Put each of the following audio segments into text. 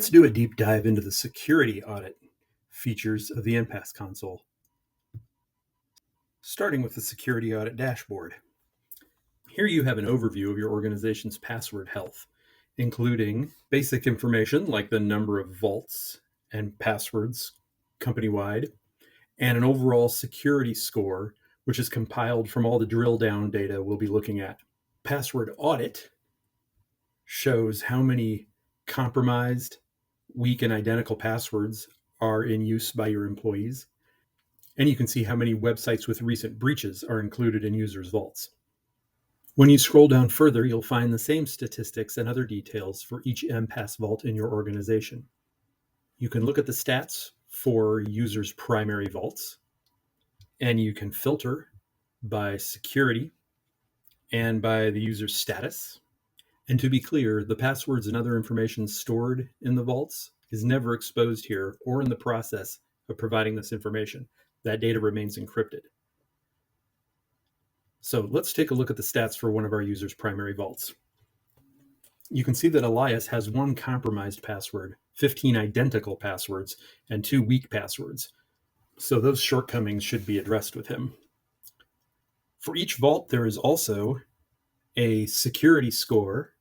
Let's do a deep dive into the security audit features of the Enpass console. Starting with the security audit dashboard. Here you have an overview of your organization's password health, including basic information like the number of vaults and passwords company-wide, and an overall security score, which is compiled from all the drill down data we'll be looking at. Password audit shows how many compromised, weak, and identical passwords are in use by your employees. And you can see how many websites with recent breaches are included in users' vaults. When you scroll down further, you'll find the same statistics and other details for each Enpass vault in your organization. You can look at the stats for users' primary vaults, and you can filter by security and by the user's status. And to be clear, the passwords and other information stored in the vaults is never exposed here or in the process of providing this information. That data remains encrypted. So let's take a look at the stats for one of our users' primary vaults. You can see that Elias has one compromised password, 15 identical passwords, and 2 weak passwords. So those shortcomings should be addressed with him. For each vault, there is also a security score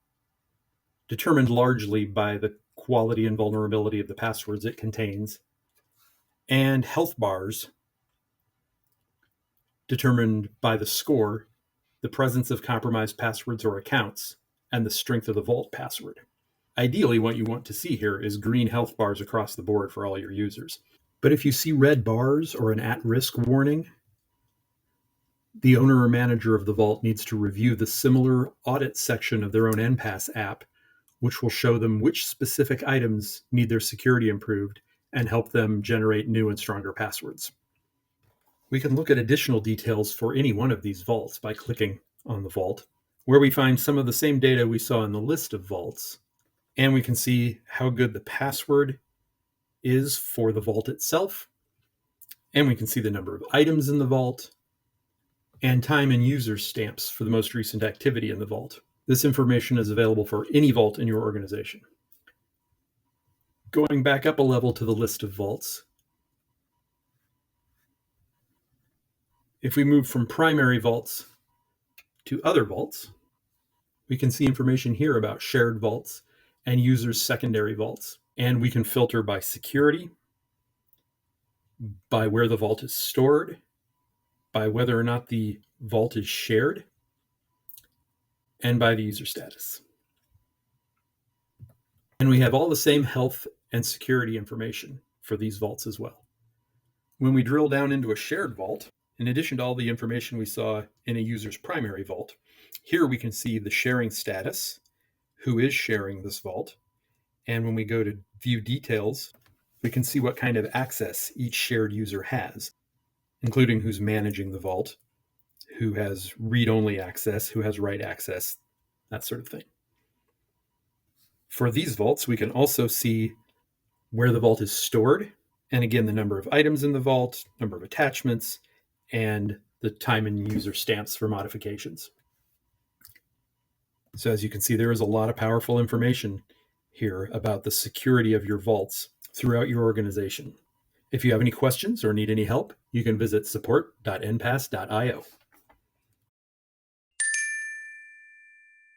determined largely by the quality and vulnerability of the passwords it contains, and health bars determined by the score, the presence of compromised passwords or accounts, and the strength of the vault password. Ideally, what you want to see here is green health bars across the board for all your users. But if you see red bars or an at-risk warning, the owner or manager of the vault needs to review the similar audit section of their own Enpass app, which will show them which specific items need their security improved and help them generate new and stronger passwords. We can look at additional details for any one of these vaults by clicking on the vault, where we find some of the same data we saw in the list of vaults, and we can see how good the password is for the vault itself, and we can see the number of items in the vault, and time and user stamps for the most recent activity in the vault. This information is available for any vault in your organization. Going back up a level to the list of vaults, if we move from primary vaults to other vaults, we can see information here about shared vaults and users' secondary vaults. And we can filter by security, by where the vault is stored, by whether or not the vault is shared, and by the user status. And we have all the same health and security information for these vaults as well. When we drill down into a shared vault, in addition to all the information we saw in a user's primary vault, here we can see the sharing status, who is sharing this vault. And when we go to view details, we can see what kind of access each shared user has, including who's managing the vault, who has read-only access, who has write access, that sort of thing. For these vaults, we can also see where the vault is stored, and again, the number of items in the vault, number of attachments, and the time and user stamps for modifications. So as you can see, there is a lot of powerful information here about the security of your vaults throughout your organization. If you have any questions or need any help, you can visit support.enpass.io.